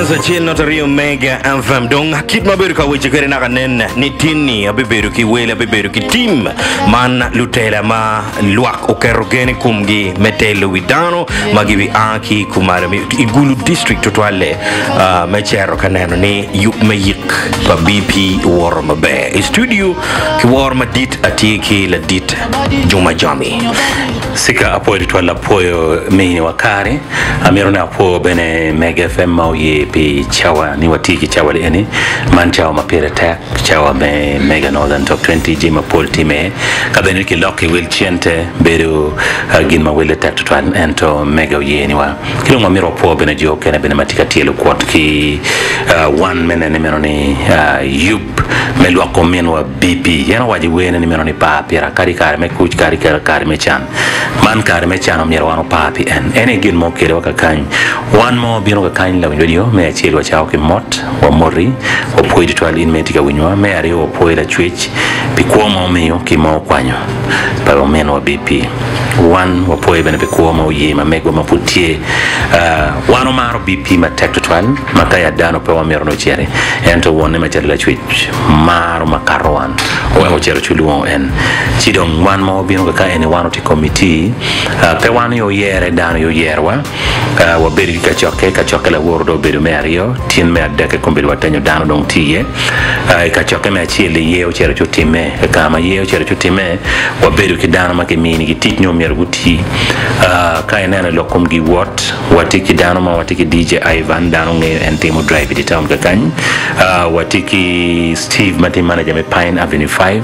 sa chill notario mega FM dong hakit maberu ka weche kere na kanen ni tini abeberu ki wele abeberu ki team man lutela ma luak okerogene kumgi metelo widano magibi aki kumara igulu district totwale mechero kaneno ni yuk meyik pa BP warma be studio ki warma dit atiki la dit juma jami sika apo ditwala poyo mini wakare amiro na apo bene mega FM mauye pi chawa ni watiki chawa eni man chawa mapira tak chawa me mega northern top 20 jima pol time kabene ki loki will chiente beru gin ma will tak to ento mega ye ni wa kilo mamiro po bene jo kene bene matika tielo kwat ki one mene ni meno ni yup melwa komen wa BP yana waji wene ni meno ni pa pira kari kare me kuch kari kare me chan man kare me chan omiro wano papi en ene gin mo kere waka kany one more bino ka kany la winyo me achilo chao ki mot wa mori wa poidi twali in metika winyo me ari wa poida chwich pikuwa mo miyo ki mo kwanyo pa omeno wa BP one wa poe bene pikuwa mo ye ma megwa maputie wano maro BP ma tekto twali makaya dano pe wa mero no chere ento wone ma chere la chwich maro makaroan wa chere chuluo en chidong one more bino ka ene wano ti committee pe wano yo yere dano yo yerwa wa beri ka choke la wordo bedo me ario tin me adeke kombeli watanyo dano dong tiye ka choke me achile yeo chere chutime kama yeo chere chutime wa bedo ki dano make mini ki tit nyo mer guti ka enana lokom gi wat watiki dano ma watiki DJ Ivan dano nge entimo drive di town ka kany watiki Steve mati manager me Pine Avenue 5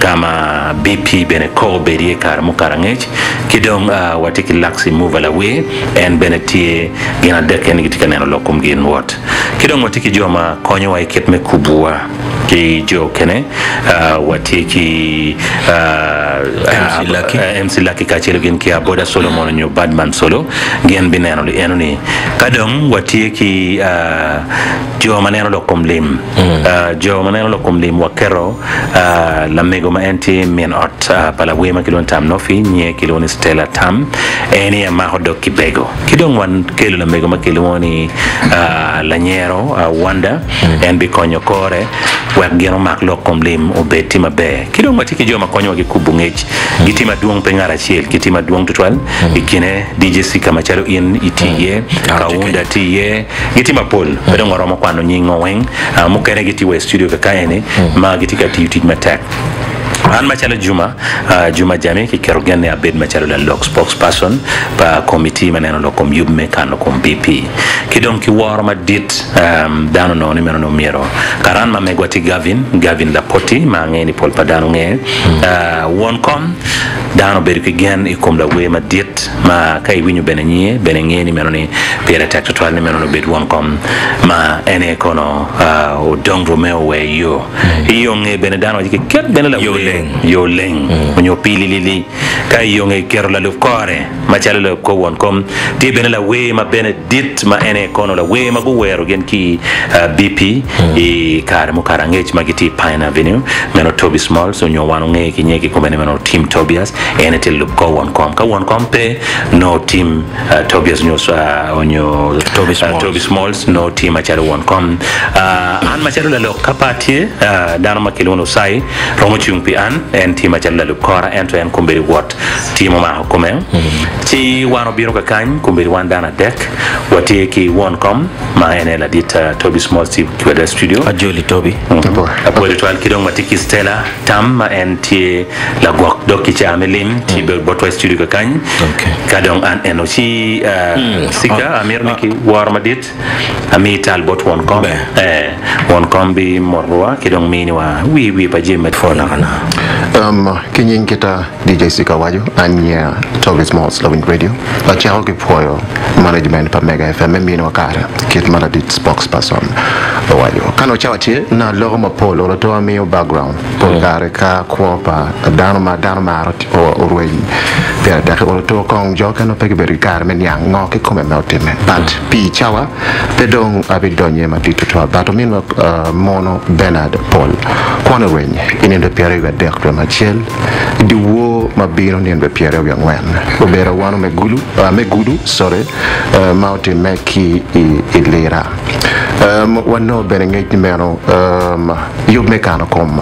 kama BP bene ko beri kar mo karangech kidong watiki Laxi move away and benetie gina deke ni kitika neno lokom gin wat kidong watiki joma konyo wa ikep me kubua ki jo kene watiki MC Lucky kachelo gin kia boda solo mono nyo badman solo gen bineno li enoni kadong watiki jo maneno lokom lim jo maneno lokom lim wakero la mego ma enti men ot pala wema kilon tam nofi nye kiloni Stella tam eni ya mahodo kibego kidong wan kelo la mego ma kiloni lanyero wanda en bi konyo kore wek geno mak lokom lim obeti mabe kidong watiki jo makonyo waki kubungech gitima duong pengara chiel gitima duong tutwal ikine DJ Sika machalo in itiye kaunda tiye gitima pol bedo ngoromo kwano nyingo weng mukere gitiwe studio kakaene ma gitika tiyuti matek an machala Juma Jami ki kerogene abed machala la lock spokesperson pa committee maneno lokom yubme kano kom BP kidong ki waro ma dit dano no ni meno miro karan ma megwati Gavin la poti ma ngeni pol pa dano nge wonkom dano bedu ki gen ikom la we ma dit ma kai winyu benenye ni meno ni pera takto twal ni meno no bed wonkom ma ene kono o dong Romeo we yo nge benedano jike ket benela yo leng onyo pili lili kai yonge kero la lufkore machala la ko won kom ti benela we ma benedit ma ene kono la we ma go wero gen ki BP e kare mo karangech magiti Pine Avenue meno Toby Small so nyo wano nge ki nyeki ko meno team Tobias ene tel lu ko won kom pe no team Tobias nyo onyo Toby Smalls no team machala won kom an machala la kapati dano makilono sai romo chungpi an en tima challa lu kora ento en kumberi wat timo ma komen ti wano biro ka kany kumberi wandana dek wati ki won kom ma ene la dita Toby Small Steve kweda studio Acholi Toby apo de twal kidong matiki Stella tam ma en ti la gok doki cha amelim ti botwa studio ka kany kadong an eno si Sika amir niki war madit ami tal bot won kom bi morwa kidong mini wa wi pa jemet fona kana kinyin kita DJ Sika waju anya Toby Smalls Loving Radio la chao ki poyo management pa Mega FM mino kara kit maladit spokesperson waju kano chawati na logo mapolo lo to amio background pol kare ka kwa dano ma o ruin per da ko to kong joka no pege beri kar men yang ngoke come melteme but pi chawa pedong abidonye matito to bato min mono Bernard Paul kono ruin in the period dek dwe machiel di wo mabiro ni en be piero wi ang'wen obero wano megudu sorry mauti meki i lira wano bene ng'ech ni meno yub mekano kom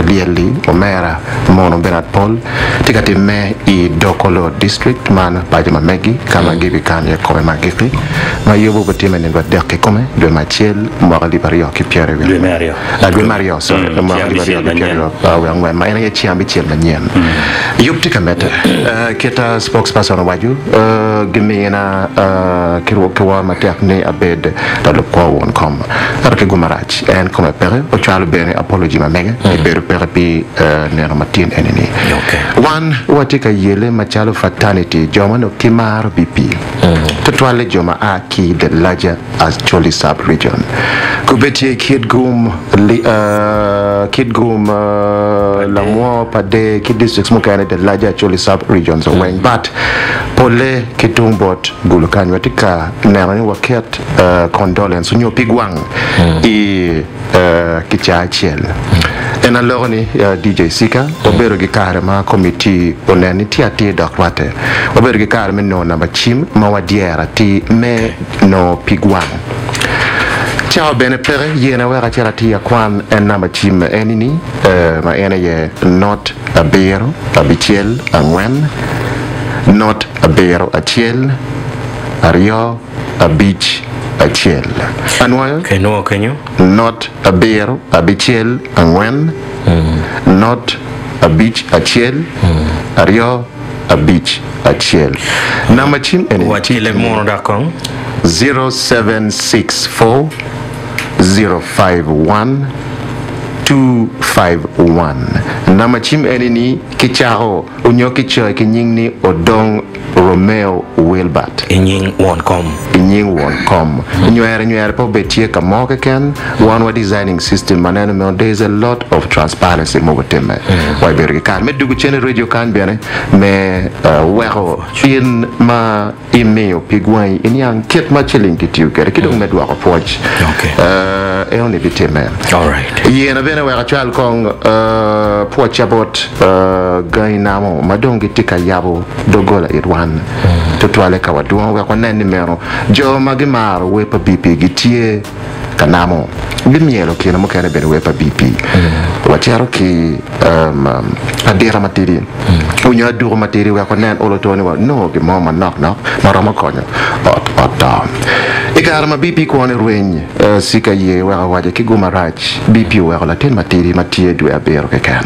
lieli omera mono benat pol tikati me i dokolo district man baje mamegi kama gibi kanye kome magiki ma yobu batime ni dek kome dwe machiel mwaka libario ki piero wi dwe mario sorry mwaka libario ki piero wi ang'wen ma ena ye chiambi chiel manyen yub tika mete kita spokesperson waju gimina kiwa matek ni abed talo kwa won kom arke gumarach en kome pere o chalo bene apology mamege beru pere pi nero matin enini one watika yele machalo fraternity joma no kimar BP tutwale joma aki the larger Acholi sub-region kubetie kidgum Lamwa Pade kid districts mukane the larger Acholi sub-regions of Weng but pole kitumbot gulukan watika nero waket Condolence unyo pigwang i kichachiel en alogni DJ Sika obero gi kare ma committee oneni ti ati dokwate obero gi kare me no namba chim ma wadiera ti me no pigwang ciao bene pere yena wera cerati ya kwan en namba chim enini ma ene ye not abero abichiel angwen not abero achiel ario abich achiel anwayo kenyo not abero abichiel angwen not abich achiel ario abich achiel namba chim en wachile mono dakong 0764 051 251 namba chim enini kichao unyoki choy kinyingni odong Romeo Wilbert inying won kom nywere po betie kamoke ken one wa designing system manene me there is a lot of transparency mo teme why bergi kan me dugu chene radio kan bene me wero in ma email pigwai in yang ket ma chilling kitiu kere kidong me dwa ko forge e on biteme all right yena bene wera chal kong pocha bot gainamo madongi tika yabo dogola irwan tutwale ka wadwa wa konene mero jo magimar wepa BP gitie kanamo gimielo kina mokere bere wepa BP wachero ki adira matiri unya duro matiri wa konen olotoni wa no gi mama knock marama konyo ot ikarama BP ko ne rueny sika ye wa waje kiguma rach BP wa la ten matiri matie dwe abero ke kan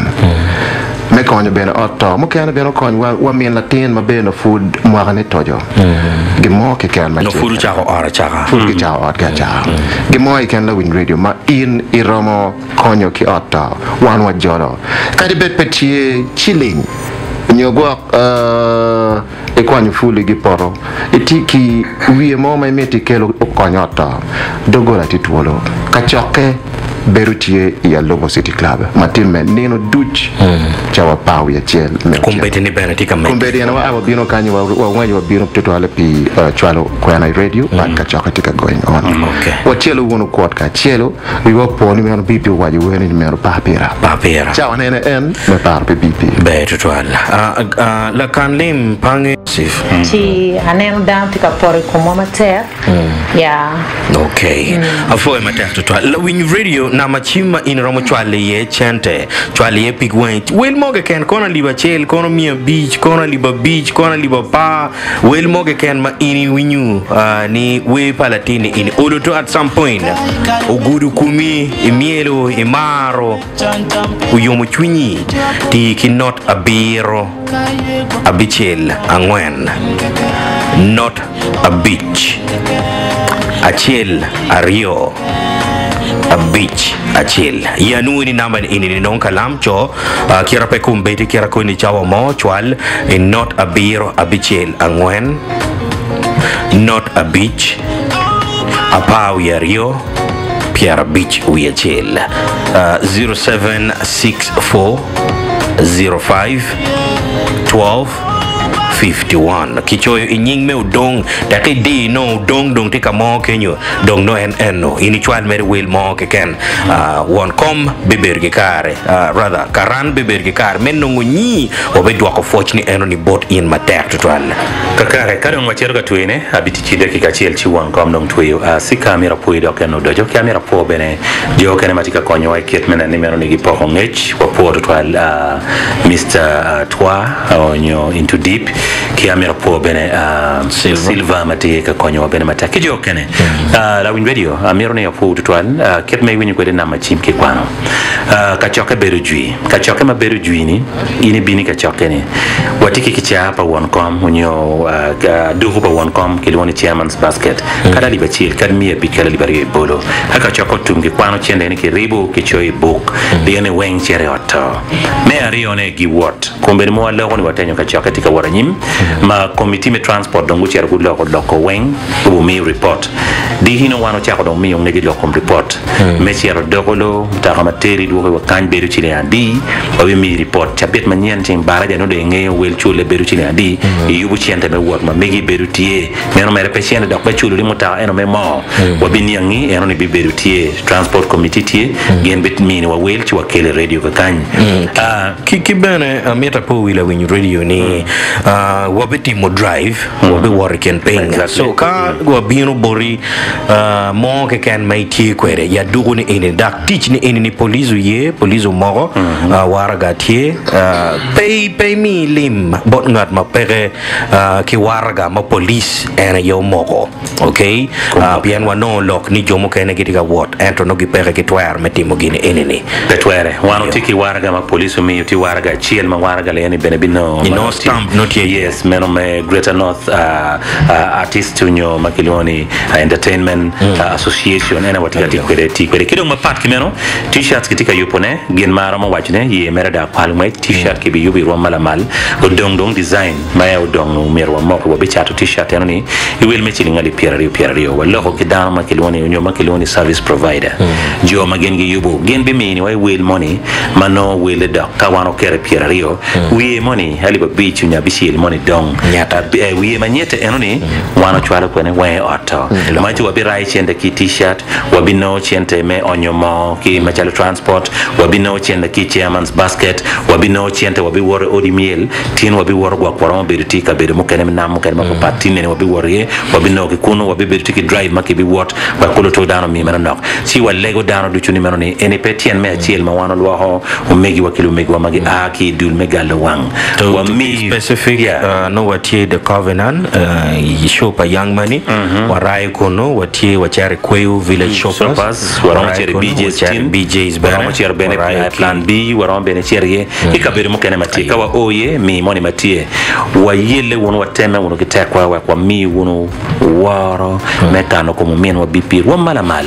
me konyo bene otto mo kene bene konyo wa mien latin ma bene food mo gane tojo gimo ke kan ma no food cha ora cha food ki cha ora cha gimo I can la win radio ma in iromo konyo ki otto wan wa jolo kadi bet petie chilling nyogo e konyo fuli gi poro etiki wie mo ma meti kelo konyo otto dogola tituolo kachoke berutie ya Lobo City Club matime nino duch chawa pau ya chel kumbete ni benetika me kumbete na wa bino kanyo wa wanyo bino mtoto ale pi chwalo kwa na radio but kachoka tika going on wa chelo wono kwat ka chelo we wo poni me BP waji weni ni mero papira chawa nene en me par pe BP be tutwala la kanlim pange sif ti anen down tika pore komo mater ya okay afo mater tutwala la win radio na machima in romo chwale ye chente chwale ye pigwent wel moge ken kona liba chel kona mia beach kona liba pa wel moge ken ma ini winyu ni we palatini in oloto at some point ogudu kumi imielo imaro uyomo chwinyi ti kinot abiro abichel angwen not a beach achiel ario a beach achil yanu ni namba ini non kalam cho kira pe kumbeti kira ko ni chawa mo chwal in not a biro abichel angwen not a beach a pau yario Pierre Beach Uyachil 0764 05 12 51 kichoyo inying me udong take di no udong dong tika mo kenyo dong no en no inichual mer will mo ke ken won kom beber ge kare rather karan beber ge kare men no nyi obedwa ko fochni eno ni bot in matek to twal kakare kadon wachero ga tuine abiti chide ki kachiel chi won kom dong tuyo si kamera puido ken no dojo kamera po bene jo ken matika konyo wa ket mena ni meno ni gipo ngech kwa po to twal Mr. Twa onyo into deep kamera po bene silva matika konyo wa bene mataki jo ken la win radio amiro ne po to twal ket me wini ko de na machim ke kwano kachoka beru jui kachoka ma beru jui ni ini bini kachoka ni watiki kicha hapa won kom unyo duhu pa won kom kilwoni chairman's basket kada libachil kad mie bikala libari bolo haka choko tumgi kwano chende ni kiribu kichoi book diene weng chere oto me arione gi what kombe mo wala ko ni watenyo kachoka tika waranyim ma committee me transport dongu chere ku loko weng u mi report di hino wano chako do mi ngegi loko report me chere dogolo takamateri duho wa kan beru chile andi bawi mi report chabet manyen ting baraja no de nge wel chule beru chile andi yubu chiente me wot ma megi beru tie neno mere patiente dok ba chulu limuta eno me mo wabini yangi eno ni beru tie transport committee tie gen bet mini wa wel chi wa kele radio ka kan kibene ameta po wila win radio ni wabeti mo drive wabe working paying so ka wabino bori mo ke kan mai tie kwere ya dugo ni ene dak teach ni ene ni police ye police mo waraga tie pay mi lim bot ngat ma pere ki warga ma police ene yo moko okay pian wano lok ni jomo kene gitika what ento no gi pere ki twer metimo gine ene ni petwere wano tiki warga ma police mi uti warga chiel ma warga le yani benebino no stamp not here yes meno me Greater North artist unyo makilioni entertainment association ena watika tikwere kido mapat kimeno t-shirts kitika yupone gen mara ma wachne ye merada palmai t-shirt ki bi yubi ro malamal odong design maya odong merwa moko bo bichato t-shirt yanoni you will mechi ngali pierario wallo ko kidama makiloni unyo makiloni service provider jo magengi yubo gen be mini wai will money mano will da kawano kere pierario we money hali ba beach nya bishil money dong nyata we manyete enoni wano chwala kwene we auto maji wabi rai chende ki t-shirt wabi no chente me onyomo ki machalo transport wabi no chende ki chairman's basket wabi no chente wabi wore odimiel tin wabi wore gwa kwaro beriti ka bedo mukene na mukene ma patine ne wabi wore wabi no ki kuno wabi beriti ki drive makibi wat wa kolo to dano mi mena nok si wa lego dano du chuni meno ni ene petien me chiel ma wano lo ho o megi wa kilo megi wa magi aki dul megalo wang wa mi specific no watie the covenant shop a young money warai kono watie wachare kweu village shoppers warai BJ's bana wachare bene plan B warai bene cherye ikabere mukene matie kawa oye mi moni matie wa yele wono wateme wono kitekwa wa kwa mi wono waro metano como mien wa BP wa malamal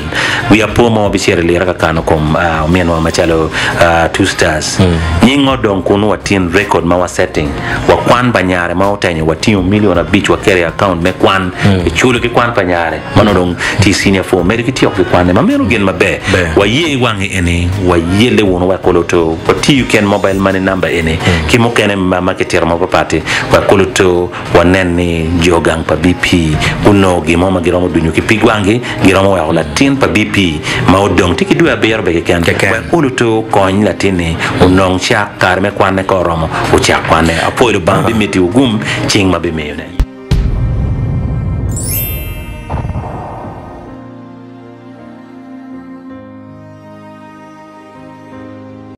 we apomo wa bichere le raka kano comme mien wa machalo 2 stars nyingo don kuno watin record ma wa setting wa kwan banyare ma otenyo watin million beach wa kere account me kwan chulo ki kwan banyare mano don ti senior for medikiti ok kwan ma meno gen mabe wa ye wangi ene wa yele wono wa koloto poti you can mobile money number ene ki mo kene ma marketer mo papati wa koloto wa neni jogang pa BP kuno gimo ma giromo dunyu ki pigwangi giromo wa latin pa BP ma odong tiki duya beyer be ken wa koloto koin latini unong cha karme kwane koromo u cha kwane apoilo bambi meti ugum ching ma be meyone